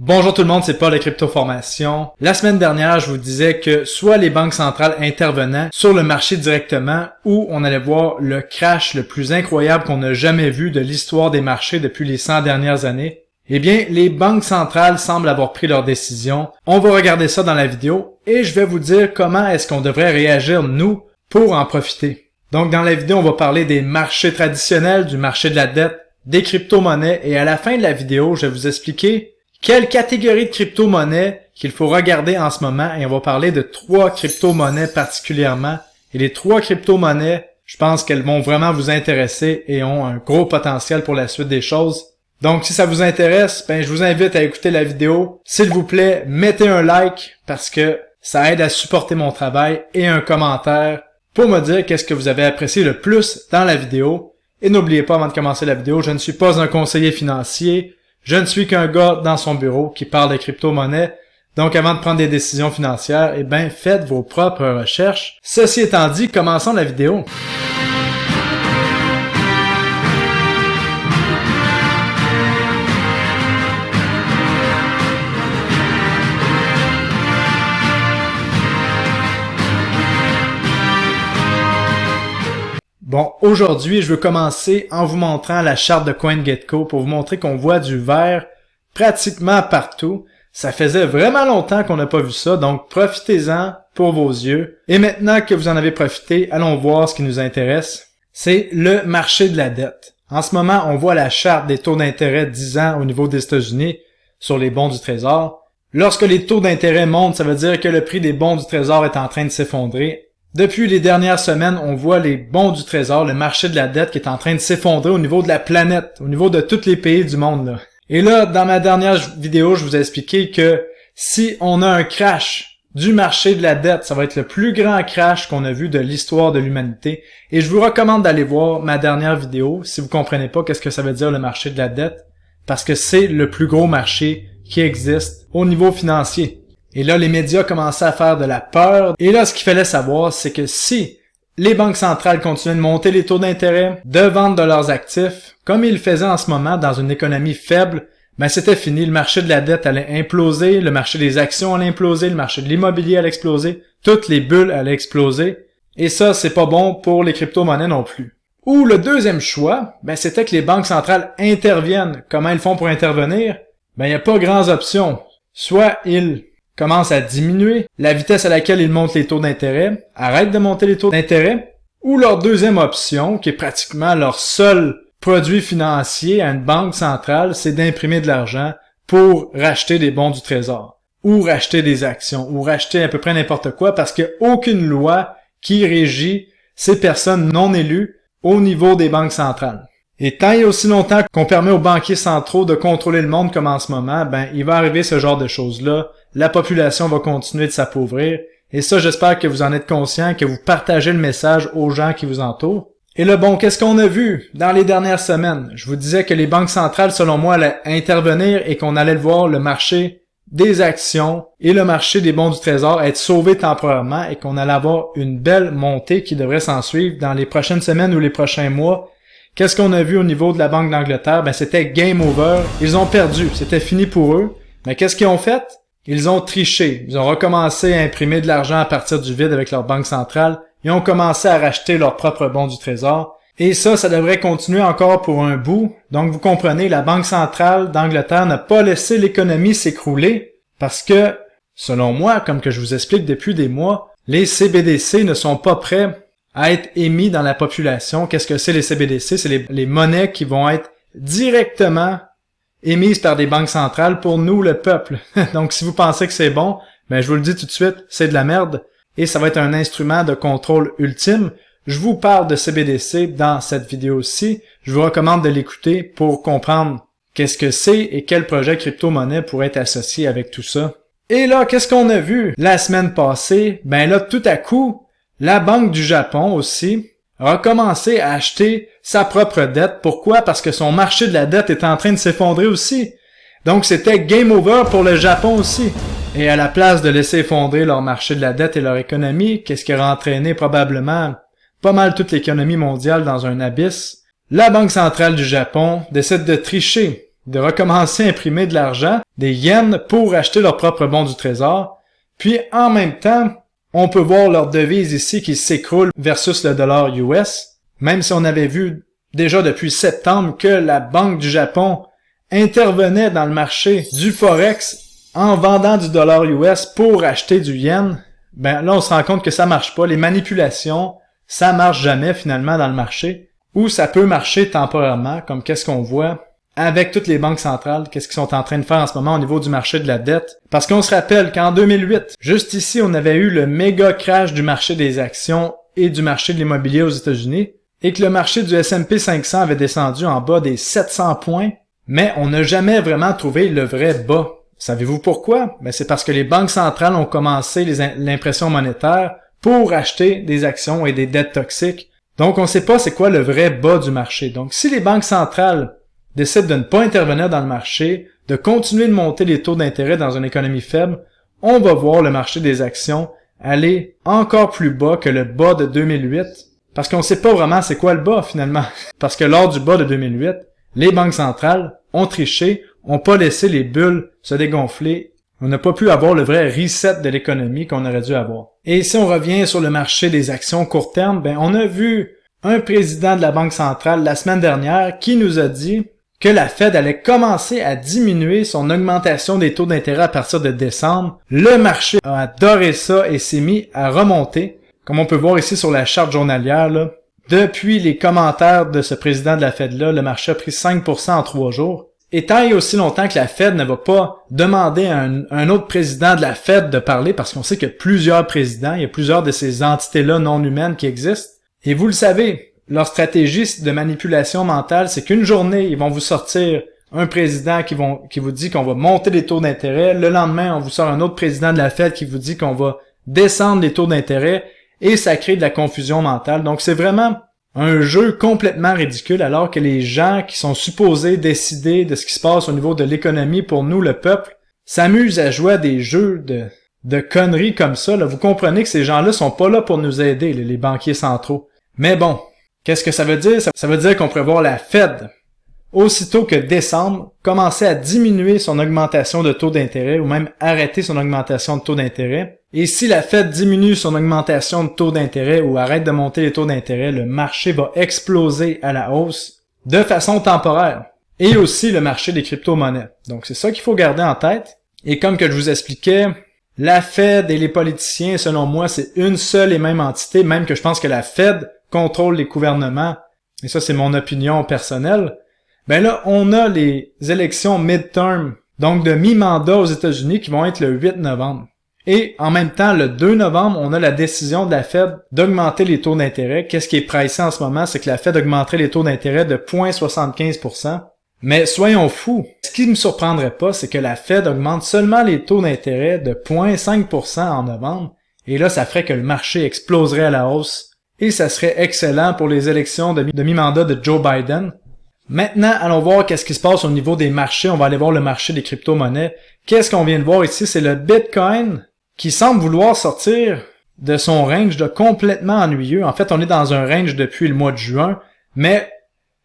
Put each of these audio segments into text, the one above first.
Bonjour tout le monde, c'est Paul de Crypto-Formation. La semaine dernière, je vous disais que soit les banques centrales intervenaient sur le marché directement ou on allait voir le crash le plus incroyable qu'on n'a jamais vu de l'histoire des marchés depuis les 100 dernières années. Eh bien, les banques centrales semblent avoir pris leur décision. On va regarder ça dans la vidéo et je vais vous dire comment est-ce qu'on devrait réagir, nous, pour en profiter. Donc, dans la vidéo, on va parler des marchés traditionnels, du marché de la dette, des crypto-monnaies et à la fin de la vidéo, je vais vous expliquer quelle catégorie de crypto-monnaies qu'il faut regarder en ce moment et on va parler de 3 crypto-monnaies particulièrement. Et les 3 crypto-monnaies, je pense qu'elles vont vraiment vous intéresser et ont un gros potentiel pour la suite des choses. Donc si ça vous intéresse, je vous invite à écouter la vidéo. S'il vous plaît, mettez un like parce que ça aide à supporter mon travail et un commentaire pour me dire qu'est-ce que vous avez apprécié le plus dans la vidéo. Et n'oubliez pas avant de commencer la vidéo, je ne suis pas un conseiller financier. Je ne suis qu'un gars dans son bureau qui parle de crypto-monnaies. Donc avant de prendre des décisions financières, faites vos propres recherches. Ceci étant dit, commençons la vidéo. Bon, aujourd'hui, je veux commencer en vous montrant la charte de CoinGecko pour vous montrer qu'on voit du vert pratiquement partout. Ça faisait vraiment longtemps qu'on n'a pas vu ça, donc profitez-en pour vos yeux. Et maintenant que vous en avez profité, allons voir ce qui nous intéresse. C'est le marché de la dette. En ce moment, on voit la charte des taux d'intérêt 10 ans au niveau des États-Unis sur les bons du Trésor. Lorsque les taux d'intérêt montent, ça veut dire que le prix des bons du Trésor est en train de s'effondrer. Depuis les dernières semaines, on voit les bons du Trésor, le marché de la dette qui est en train de s'effondrer au niveau de la planète, au niveau de tous les pays du monde, là. Et là, dans ma dernière vidéo, je vous ai expliqué que si on a un crash du marché de la dette, ça va être le plus grand crash qu'on a vu de l'histoire de l'humanité. Et je vous recommande d'aller voir ma dernière vidéo si vous comprenez pas qu'est-ce que ça veut dire le marché de la dette, parce que c'est le plus gros marché qui existe au niveau financier. Et là, les médias commençaient à faire de la peur. Et là, ce qu'il fallait savoir, c'est que si les banques centrales continuaient de monter les taux d'intérêt, de vendre de leurs actifs, comme ils le faisaient en ce moment dans une économie faible, c'était fini. Le marché de la dette allait imploser, le marché des actions allait imploser, le marché de l'immobilier allait exploser, toutes les bulles allaient exploser. Et ça, c'est pas bon pour les crypto-monnaies non plus. Ou le deuxième choix, c'était que les banques centrales interviennent. Comment ils font pour intervenir? Il n'y a pas grandes options. Soit ils commence à diminuer la vitesse à laquelle ils montent les taux d'intérêt, arrêtent de monter les taux d'intérêt, ou leur deuxième option, qui est pratiquement leur seul produit financier à une banque centrale, c'est d'imprimer de l'argent pour racheter des bons du Trésor, ou racheter des actions, ou racheter à peu près n'importe quoi, parce qu'il n'y a aucune loi qui régit ces personnes non élues au niveau des banques centrales. Et tant et aussi longtemps qu'on permet aux banquiers centraux de contrôler le monde comme en ce moment, il va arriver ce genre de choses-là. La population va continuer de s'appauvrir. Et ça, j'espère que vous en êtes conscients, que vous partagez le message aux gens qui vous entourent. Et là, qu'est-ce qu'on a vu dans les dernières semaines? Je vous disais que les banques centrales, selon moi, allaient intervenir et qu'on allait le voir, le marché des actions et le marché des bons du Trésor être sauvés temporairement et qu'on allait avoir une belle montée qui devrait s'en suivre dans les prochaines semaines ou les prochains mois. Qu'est-ce qu'on a vu au niveau de la Banque d'Angleterre? C'était game over. Ils ont perdu. C'était fini pour eux. Mais qu'est-ce qu'ils ont fait? Ils ont triché. Ils ont recommencé à imprimer de l'argent à partir du vide avec leur banque centrale. Ils ont commencé à racheter leurs propres bons du Trésor. Et ça devrait continuer encore pour un bout. Donc vous comprenez, la Banque centrale d'Angleterre n'a pas laissé l'économie s'écrouler parce que, selon moi, comme que je vous explique depuis des mois, les CBDC ne sont pas prêts à être émis dans la population. Qu'est-ce que c'est les CBDC? C'est les monnaies qui vont être directement émises par des banques centrales pour nous, le peuple. Donc si vous pensez que c'est bon, je vous le dis tout de suite, c'est de la merde et ça va être un instrument de contrôle ultime. Je vous parle de CBDC dans cette vidéo-ci. Je vous recommande de l'écouter pour comprendre qu'est-ce que c'est et quel projet crypto-monnaie pourrait être associé avec tout ça. Et là, qu'est-ce qu'on a vu la semaine passée? Là, tout à coup, la Banque du Japon aussi a commencé à acheter sa propre dette. Pourquoi? Parce que son marché de la dette est en train de s'effondrer aussi. Donc c'était game over pour le Japon aussi. Et à la place de laisser effondrer leur marché de la dette et leur économie, qu'est-ce qui aurait entraîné probablement pas mal toute l'économie mondiale dans un abysse? La Banque centrale du Japon décide de tricher de recommencer à imprimer de l'argent, des yens, pour acheter leurs propres bons du trésor. Puis en même temps, on peut voir leur devise ici qui s'écroule versus le dollar US, même si on avait vu déjà depuis septembre que la Banque du Japon intervenait dans le marché du Forex en vendant du dollar US pour acheter du yen. Ben là, on se rend compte que ça marche pas. Les manipulations, ça marche jamais finalement dans le marché. Ou ça peut marcher temporairement, comme qu'est-ce qu'on voit avec toutes les banques centrales, qu'est-ce qu'ils sont en train de faire en ce moment au niveau du marché de la dette. Parce qu'on se rappelle qu'en 2008, juste ici, on avait eu le méga crash du marché des actions et du marché de l'immobilier aux États-Unis, et que le marché du S&P 500 avait descendu en bas des 700 points, mais on n'a jamais vraiment trouvé le vrai bas. Savez-vous pourquoi? Ben c'est parce que les banques centrales ont commencé l'impression monétaire pour acheter des actions et des dettes toxiques. Donc on ne sait pas c'est quoi le vrai bas du marché. Donc si les banques centrales décident de ne pas intervenir dans le marché, de continuer de monter les taux d'intérêt dans une économie faible, on va voir le marché des actions aller encore plus bas que le bas de 2008. Parce qu'on ne sait pas vraiment c'est quoi le bas finalement. Parce que lors du bas de 2008, les banques centrales ont triché, ont pas laissé les bulles se dégonfler. On n'a pas pu avoir le vrai reset de l'économie qu'on aurait dû avoir. Et si on revient sur le marché des actions court terme, ben on a vu un président de la Banque centrale la semaine dernière qui nous a dit que la Fed allait commencer à diminuer son augmentation des taux d'intérêt à partir de décembre. Le marché a adoré ça et s'est mis à remonter. Comme on peut voir ici sur la charte journalière, là, depuis les commentaires de ce président de la Fed-là, le marché a pris 5% en 3 jours. Et tant et aussi longtemps que la Fed ne va pas demander à un autre président de la Fed de parler, parce qu'on sait qu'il y a plusieurs présidents, il y a plusieurs de ces entités-là non humaines qui existent. Et vous le savez, leur stratégie de manipulation mentale, c'est qu'une journée, ils vont vous sortir un président qui vous dit qu'on va monter les taux d'intérêt. Le lendemain, on vous sort un autre président de la Fed qui vous dit qu'on va descendre les taux d'intérêt. Et ça crée de la confusion mentale. Donc c'est vraiment un jeu complètement ridicule alors que les gens qui sont supposés décider de ce qui se passe au niveau de l'économie pour nous, le peuple, s'amusent à jouer à des jeux de conneries comme ça. Là. Vous comprenez que ces gens-là sont pas là pour nous aider, les banquiers centraux. Mais bon, qu'est-ce que ça veut dire? Ça veut dire qu'on pourrait voir la Fed, aussitôt que décembre, commencer à diminuer son augmentation de taux d'intérêt ou même arrêter son augmentation de taux d'intérêt. Et si la Fed diminue son augmentation de taux d'intérêt ou arrête de monter les taux d'intérêt, le marché va exploser à la hausse de façon temporaire. Et aussi le marché des crypto-monnaies. Donc c'est ça qu'il faut garder en tête. Et comme que je vous expliquais, la Fed et les politiciens, selon moi, c'est une seule et même entité, même que je pense que la Fed contrôle les gouvernements. Et ça, c'est mon opinion personnelle. Ben là, on a les élections midterm, donc de mi-mandat aux États-Unis qui vont être le 8 novembre. Et en même temps, le 2 novembre, on a la décision de la Fed d'augmenter les taux d'intérêt. Qu'est-ce qui est pricé en ce moment? C'est que la Fed augmenterait les taux d'intérêt de 0,75%. Mais soyons fous. Ce qui ne me surprendrait pas, c'est que la Fed augmente seulement les taux d'intérêt de 0,5% en novembre. Et là, ça ferait que le marché exploserait à la hausse. Et ça serait excellent pour les élections de mi-mandat de Joe Biden. Maintenant, allons voir qu'est-ce qui se passe au niveau des marchés. On va aller voir le marché des crypto-monnaies. Qu'est-ce qu'on vient de voir ici? C'est le Bitcoin qui semble vouloir sortir de son range de complètement ennuyeux. En fait, on est dans un range depuis le mois de juin, mais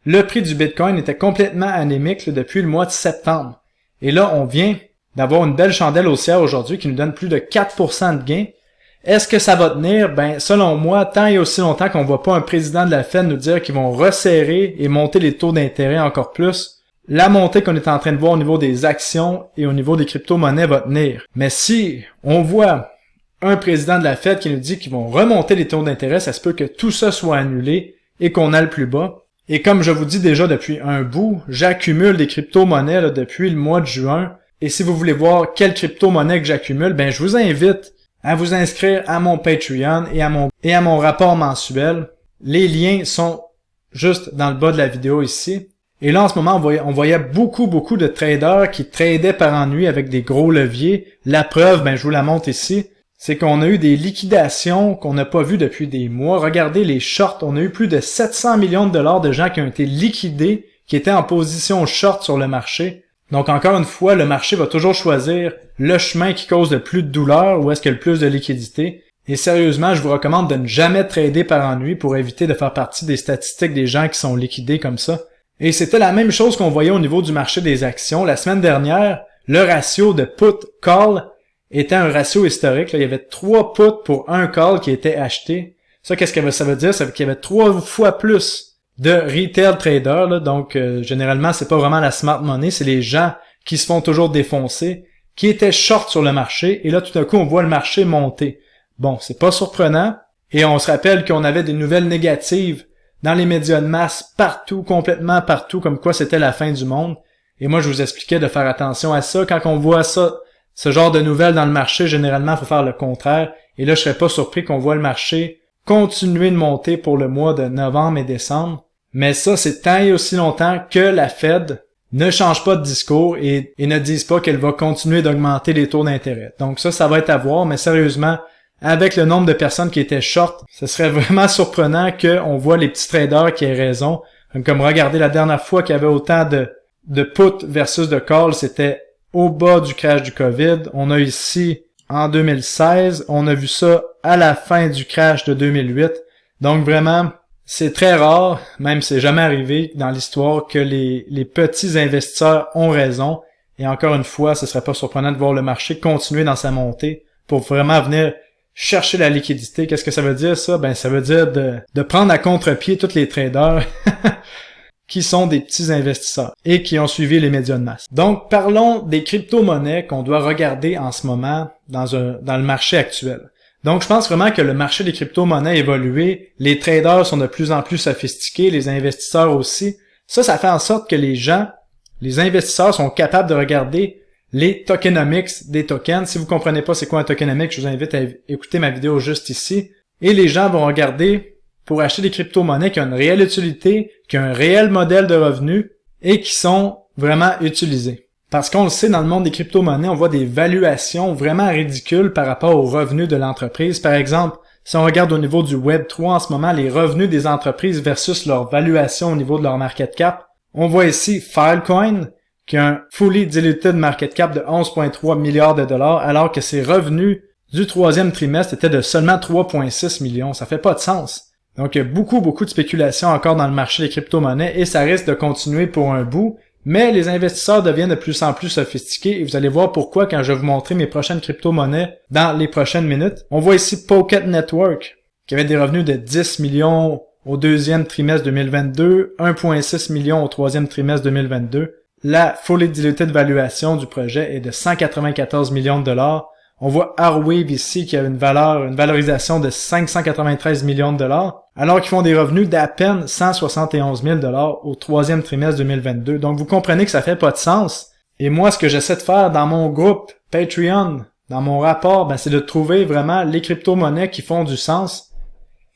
le prix du Bitcoin était complètement anémique depuis le mois de septembre. Et là, on vient d'avoir une belle chandelle haussière aujourd'hui qui nous donne plus de 4% de gain. Est-ce que ça va tenir? Ben, selon moi, tant et aussi longtemps qu'on voit pas un président de la Fed nous dire qu'ils vont resserrer et monter les taux d'intérêt encore plus, la montée qu'on est en train de voir au niveau des actions et au niveau des crypto-monnaies va tenir. Mais si on voit un président de la Fed qui nous dit qu'ils vont remonter les taux d'intérêt, ça se peut que tout ça soit annulé et qu'on aille plus bas. Et comme je vous dis déjà depuis un bout, j'accumule des crypto-monnaies là, depuis le mois de juin. Et si vous voulez voir quelle crypto-monnaie que j'accumule, ben je vous invite à vous inscrire à mon Patreon et à mon rapport mensuel. Les liens sont juste dans le bas de la vidéo ici. Et là, en ce moment, on voyait beaucoup de traders qui tradaient par ennui avec des gros leviers. La preuve, ben je vous la montre ici, c'est qu'on a eu des liquidations qu'on n'a pas vues depuis des mois. Regardez les shorts, on a eu plus de 700 millions de dollars de gens qui ont été liquidés, qui étaient en position short sur le marché. Donc encore une fois, le marché va toujours choisir le chemin qui cause le plus de douleur ou est-ce qu'il y a le plus de liquidité. Et sérieusement, je vous recommande de ne jamais trader par ennui pour éviter de faire partie des statistiques des gens qui sont liquidés comme ça. Et c'était la même chose qu'on voyait au niveau du marché des actions. La semaine dernière, le ratio de put-call était un ratio historique. Là, il y avait 3 puts pour 1 call qui était acheté. Ça, qu'est-ce que ça veut dire? Ça veut dire qu'il y avait 3 fois plus de retail traders. Là. Donc, généralement, c'est pas vraiment la smart money, c'est les gens qui se font toujours défoncer, qui étaient short sur le marché. Et là, tout d'un coup, on voit le marché monter. Bon, c'est pas surprenant. Et on se rappelle qu'on avait des nouvelles négatives dans les médias de masse partout, complètement partout, comme quoi c'était la fin du monde. Et moi, je vous expliquais de faire attention à ça. Quand on voit ça, ce genre de nouvelles dans le marché, généralement, il faut faire le contraire. Et là, je serais pas surpris qu'on voit le marché continuer de monter pour le mois de novembre et décembre. Mais ça, c'est tant et aussi longtemps que la Fed ne change pas de discours et ne dise pas qu'elle va continuer d'augmenter les taux d'intérêt. Donc ça va être à voir, mais sérieusement, avec le nombre de personnes qui étaient short, ce serait vraiment surprenant qu'on voit les petits traders qui aient raison. Comme regardez, la dernière fois qu'il y avait autant de put versus de call, c'était au bas du crash du COVID. On a ici en 2016, on a vu ça à la fin du crash de 2008. Donc vraiment, c'est très rare, même c'est jamais arrivé dans l'histoire que les petits investisseurs ont raison. Et encore une fois, ce serait pas surprenant de voir le marché continuer dans sa montée pour vraiment venir chercher la liquidité. Qu'est-ce que ça veut dire ça? Ben, ça veut dire de prendre à contre-pied tous les traders qui sont des petits investisseurs et qui ont suivi les médias de masse. Donc, parlons des crypto-monnaies qu'on doit regarder en ce moment dans le marché actuel. Donc, je pense vraiment que le marché des crypto-monnaies a évolué. Les traders sont de plus en plus sophistiqués, les investisseurs aussi. Ça fait en sorte que les investisseurs sont capables de regarder les tokenomics des tokens. Si vous comprenez pas c'est quoi un tokenomics, je vous invite à écouter ma vidéo juste ici. Et les gens vont regarder pour acheter des crypto-monnaies qui ont une réelle utilité, qui ont un réel modèle de revenus et qui sont vraiment utilisés. Parce qu'on le sait, dans le monde des crypto-monnaies, on voit des valuations vraiment ridicules par rapport aux revenus de l'entreprise. Par exemple, si on regarde au niveau du Web3 en ce moment, les revenus des entreprises versus leur valuation au niveau de leur market cap, on voit ici Filecoin, qui a un fully diluted market cap de 11,3 milliards de dollars, alors que ses revenus du troisième trimestre étaient de seulement 3,6 millions. Ça fait pas de sens. Donc, il y a beaucoup de spéculation encore dans le marché des crypto-monnaies et ça risque de continuer pour un bout. Mais les investisseurs deviennent de plus en plus sophistiqués et vous allez voir pourquoi quand je vais vous montrer mes prochaines crypto-monnaies dans les prochaines minutes. On voit ici Pocket Network, qui avait des revenus de 10 millions au deuxième trimestre 2022, 1,6 million au troisième trimestre 2022. La fully diluted valuation du projet est de 194 millions de dollars. On voit Arwave ici qui a une valorisation de 593 millions de dollars, alors qu'ils font des revenus d'à peine 171 000 dollars au troisième trimestre 2022. Donc vous comprenez que ça fait pas de sens. Et moi, ce que j'essaie de faire dans mon groupe Patreon, dans mon rapport, c'est de trouver vraiment les crypto-monnaies qui font du sens.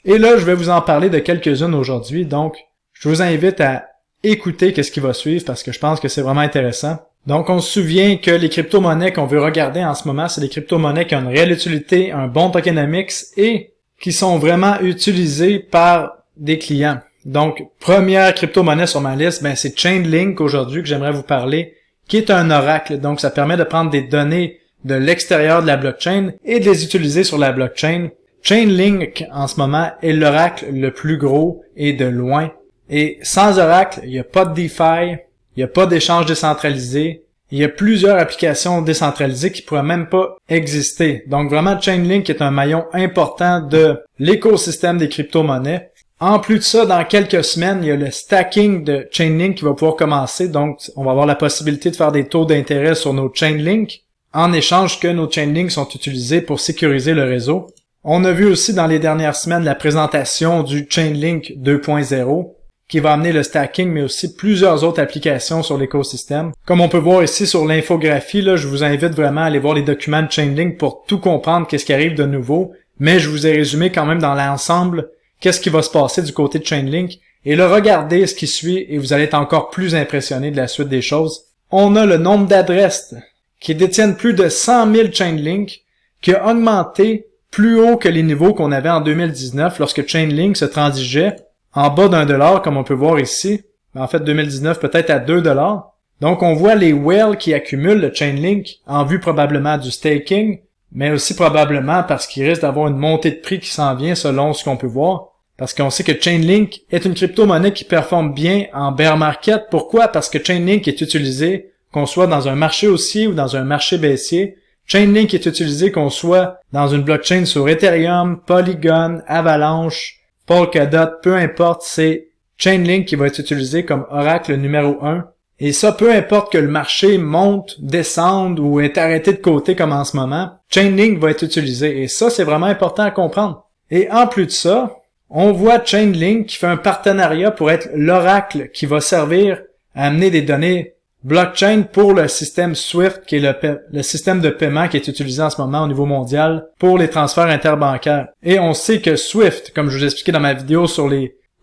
Et là, je vais vous en parler de quelques-unes aujourd'hui. Donc, je vous invite à écouter qu'est-ce qui va suivre parce que je pense que c'est vraiment intéressant. Donc, on se souvient que les crypto-monnaies qu'on veut regarder en ce moment, c'est des crypto-monnaies qui ont une réelle utilité, un bon tokenomics et qui sont vraiment utilisées par des clients. Donc, première crypto-monnaie sur ma liste, c'est Chainlink aujourd'hui que j'aimerais vous parler, qui est un oracle. Donc, ça permet de prendre des données de l'extérieur de la blockchain et de les utiliser sur la blockchain. Chainlink, en ce moment, est l'oracle le plus gros et de loin. Et sans oracle, il n'y a pas de DeFi, il n'y a pas d'échange décentralisé, il y a plusieurs applications décentralisées qui pourraient même pas exister. Donc vraiment, Chainlink est un maillon important de l'écosystème des crypto-monnaies. En plus de ça, dans quelques semaines, il y a le stacking de Chainlink qui va pouvoir commencer. Donc, on va avoir la possibilité de faire des taux d'intérêt sur nos Chainlink en échange que nos Chainlink sont utilisés pour sécuriser le réseau. On a vu aussi dans les dernières semaines la présentation du Chainlink 2.0 qui va amener le stacking, mais aussi plusieurs autres applications sur l'écosystème. Comme on peut voir ici sur l'infographie, là, je vous invite vraiment à aller voir les documents de Chainlink pour tout comprendre qu'est-ce qui arrive de nouveau. Mais je vous ai résumé quand même dans l'ensemble qu'est-ce qui va se passer du côté de Chainlink. Et là, regardez ce qui suit et vous allez être encore plus impressionné de la suite des choses. On a le nombre d'adresses qui détiennent plus de 100 000 Chainlink qui a augmenté plus haut que les niveaux qu'on avait en 2019 lorsque Chainlink se transigeait en bas d'$1, comme on peut voir ici. En fait, 2019 peut-être à $2. Donc, on voit les whales qui accumulent le Chainlink en vue probablement du staking, mais aussi probablement parce qu'il risque d'avoir une montée de prix qui s'en vient selon ce qu'on peut voir. Parce qu'on sait que Chainlink est une crypto-monnaie qui performe bien en bear market. Pourquoi? Parce que Chainlink est utilisé qu'on soit dans un marché haussier ou dans un marché baissier. Chainlink est utilisé qu'on soit dans une blockchain sur Ethereum, Polygon, Avalanche, Polkadot, peu importe, c'est Chainlink qui va être utilisé comme oracle numéro 1. Et ça, peu importe que le marché monte, descende ou est arrêté de côté comme en ce moment, Chainlink va être utilisé. Et ça, c'est vraiment important à comprendre. Et en plus de ça, on voit Chainlink qui fait un partenariat pour être l'oracle qui va servir à amener des données blockchain pour le système SWIFT, qui est le système de paiement qui est utilisé en ce moment au niveau mondial pour les transferts interbancaires. Et on sait que SWIFT, comme je vous ai expliqué dans ma vidéo sur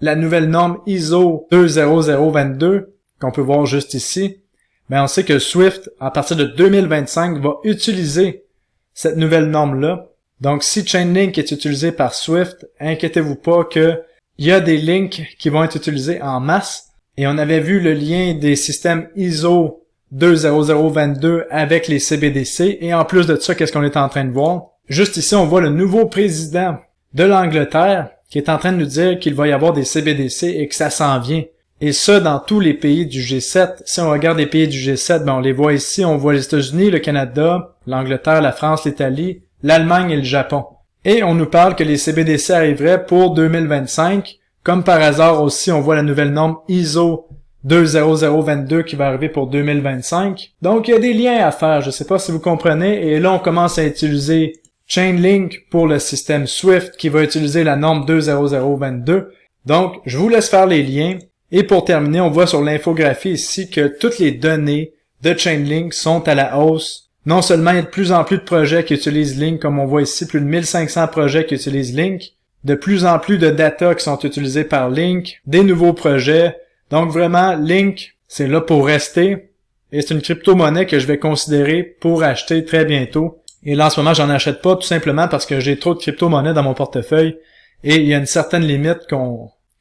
la nouvelle norme ISO 20022, qu'on peut voir juste ici, ben on sait que SWIFT, à partir de 2025, va utiliser cette nouvelle norme-là. Donc, si Chainlink est utilisé par SWIFT, inquiétez-vous pas que il y a des links qui vont être utilisés en masse. Et on avait vu le lien des systèmes ISO 20022 avec les CBDC. Et en plus de ça, qu'est-ce qu'on est en train de voir? Juste ici, on voit le nouveau président de l'Angleterre qui est en train de nous dire qu'il va y avoir des CBDC et que ça s'en vient. Et ça, dans tous les pays du G7. Si on regarde les pays du G7, ben on les voit ici. On voit les États-Unis, le Canada, l'Angleterre, la France, l'Italie, l'Allemagne et le Japon. Et on nous parle que les CBDC arriveraient pour 2025. Comme par hasard aussi, on voit la nouvelle norme ISO 20022 qui va arriver pour 2025. Donc, il y a des liens à faire. Je ne sais pas si vous comprenez. Et là, on commence à utiliser Chainlink pour le système SWIFT qui va utiliser la norme 20022. Donc, je vous laisse faire les liens. Et pour terminer, on voit sur l'infographie ici que toutes les données de Chainlink sont à la hausse. Non seulement il y a de plus en plus de projets qui utilisent Link, comme on voit ici, plus de 1500 projets qui utilisent Link, de plus en plus de data qui sont utilisés par Link, des nouveaux projets. Donc vraiment, Link, c'est là pour rester. Et c'est une crypto-monnaie que je vais considérer pour acheter très bientôt. Et là, en ce moment, j'en achète pas tout simplement parce que j'ai trop de crypto-monnaies dans mon portefeuille. Et il y a une certaine limite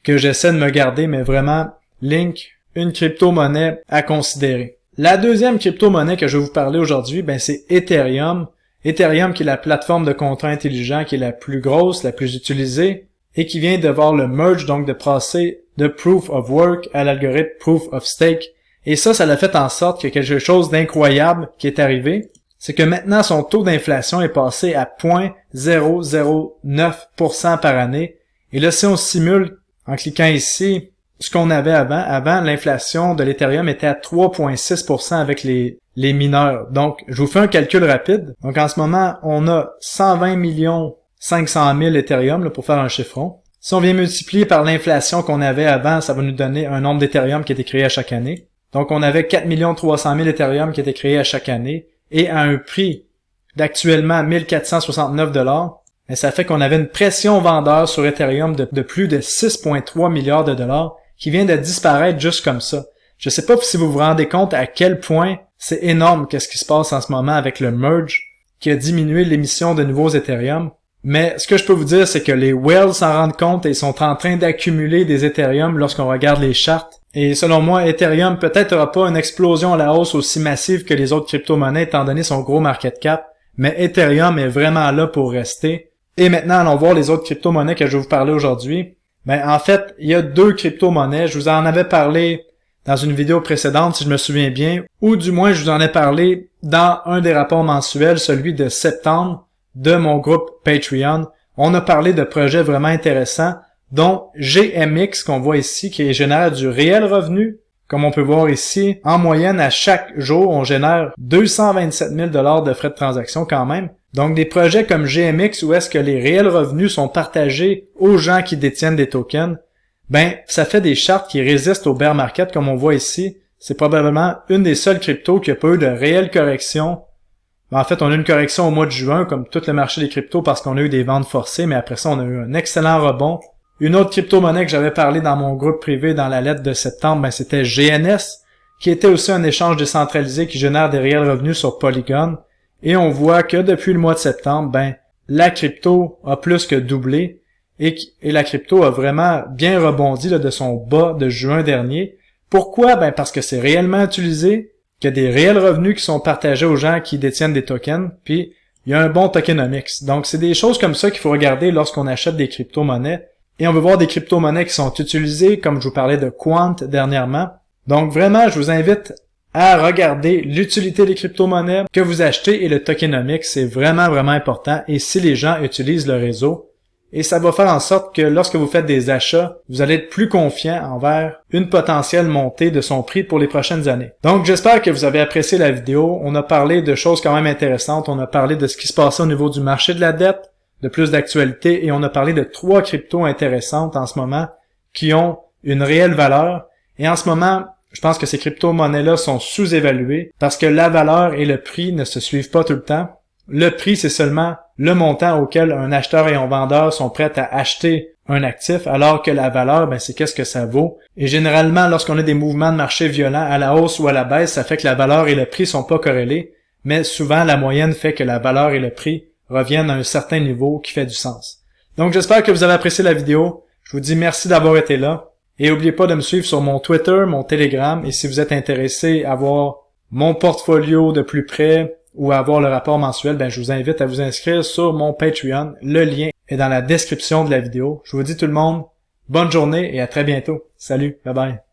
que j'essaie de me garder, mais vraiment, Link, une crypto-monnaie à considérer. La deuxième crypto-monnaie que je vais vous parler aujourd'hui, ben c'est Ethereum. Ethereum qui est la plateforme de contrat intelligent qui est la plus grosse, la plus utilisée, et qui vient de voir le merge, donc de passer de Proof of Work à l'algorithme Proof of Stake. Et ça a fait en sorte qu'il y a quelque chose d'incroyable qui est arrivé. C'est que maintenant, son taux d'inflation est passé à 0.009% par année. Et là, si on simule, en cliquant ici, ce qu'on avait avant, l'inflation de l'Ethereum était à 3.6% avec les mineurs. Donc, je vous fais un calcul rapide. Donc, en ce moment, on a 120 500 000 Ethereum là, pour faire un chiffron. Si on vient multiplier par l'inflation qu'on avait avant, ça va nous donner un nombre d'Ethereum qui a été créé à chaque année. Donc, on avait 4 300 000 Ethereum qui étaient créés à chaque année et à un prix d'actuellement 1469 $. Et ça fait qu'on avait une pression vendeur sur Ethereum de plus de 6,3 milliards de dollars qui vient de disparaître juste comme ça. Je sais pas si vous vous rendez compte à quel point c'est énorme qu'est-ce qui se passe en ce moment avec le merge qui a diminué l'émission de nouveaux Ethereum. Mais ce que je peux vous dire, c'est que les whales s'en rendent compte et sont en train d'accumuler des Ethereum lorsqu'on regarde les charts. Et selon moi, Ethereum peut-être aura pas une explosion à la hausse aussi massive que les autres crypto-monnaies étant donné son gros market cap, mais Ethereum est vraiment là pour rester. Et maintenant, allons voir les autres crypto-monnaies que je vais vous parler aujourd'hui. Ben, en fait, il y a deux crypto-monnaies. Je vous en avais parlé dans une vidéo précédente, si je me souviens bien, ou du moins, je vous en ai parlé dans un des rapports mensuels, celui de septembre, de mon groupe Patreon. On a parlé de projets vraiment intéressants, dont GMX, qu'on voit ici, qui génère du réel revenu. Comme on peut voir ici, en moyenne, à chaque jour, on génère 227 000 $ de frais de transaction quand même. Donc, des projets comme GMX où est-ce que les réels revenus sont partagés aux gens qui détiennent des tokens, ben, ça fait des chartes qui résistent au bear market comme on voit ici. C'est probablement une des seules cryptos qui a pas eu de réelle correction. En fait, on a eu une correction au mois de juin, comme tout le marché des cryptos, parce qu'on a eu des ventes forcées, mais après ça, on a eu un excellent rebond. Une autre crypto-monnaie que j'avais parlé dans mon groupe privé dans la lettre de septembre, ben, c'était GNS, qui était aussi un échange décentralisé qui génère des réels revenus sur Polygon. Et on voit que depuis le mois de septembre, ben, la crypto a plus que doublé et la crypto a vraiment bien rebondi là, de son bas de juin dernier. Pourquoi? Ben, parce que c'est réellement utilisé, qu'il y a des réels revenus qui sont partagés aux gens qui détiennent des tokens, puis il y a un bon tokenomics. Donc, c'est des choses comme ça qu'il faut regarder lorsqu'on achète des crypto-monnaies. Et on veut voir des crypto-monnaies qui sont utilisées, comme je vous parlais de Quant dernièrement. Donc vraiment, je vous invite à regarder l'utilité des crypto-monnaies que vous achetez et le tokenomics, c'est vraiment important. Et si les gens utilisent le réseau, et ça va faire en sorte que lorsque vous faites des achats, vous allez être plus confiant envers une potentielle montée de son prix pour les prochaines années. Donc j'espère que vous avez apprécié la vidéo. On a parlé de choses quand même intéressantes. On a parlé de ce qui se passait au niveau du marché de la dette, de plus d'actualité, et on a parlé de 3 cryptos intéressantes en ce moment qui ont une réelle valeur. Et en ce moment, je pense que ces crypto-monnaies-là sont sous-évaluées parce que la valeur et le prix ne se suivent pas tout le temps. Le prix, c'est seulement le montant auquel un acheteur et un vendeur sont prêts à acheter un actif, alors que la valeur, c'est qu'est-ce que ça vaut. Et généralement, lorsqu'on a des mouvements de marché violents à la hausse ou à la baisse, ça fait que la valeur et le prix sont pas corrélés, mais souvent la moyenne fait que la valeur et le prix reviennent à un certain niveau qui fait du sens. Donc j'espère que vous avez apprécié la vidéo. Je vous dis merci d'avoir été là. Et n'oubliez pas de me suivre sur mon Twitter, mon Telegram, et si vous êtes intéressé à voir mon portfolio de plus près ou à voir le rapport mensuel, je vous invite à vous inscrire sur mon Patreon. Le lien est dans la description de la vidéo. Je vous dis tout le monde, bonne journée et à très bientôt. Salut, bye bye.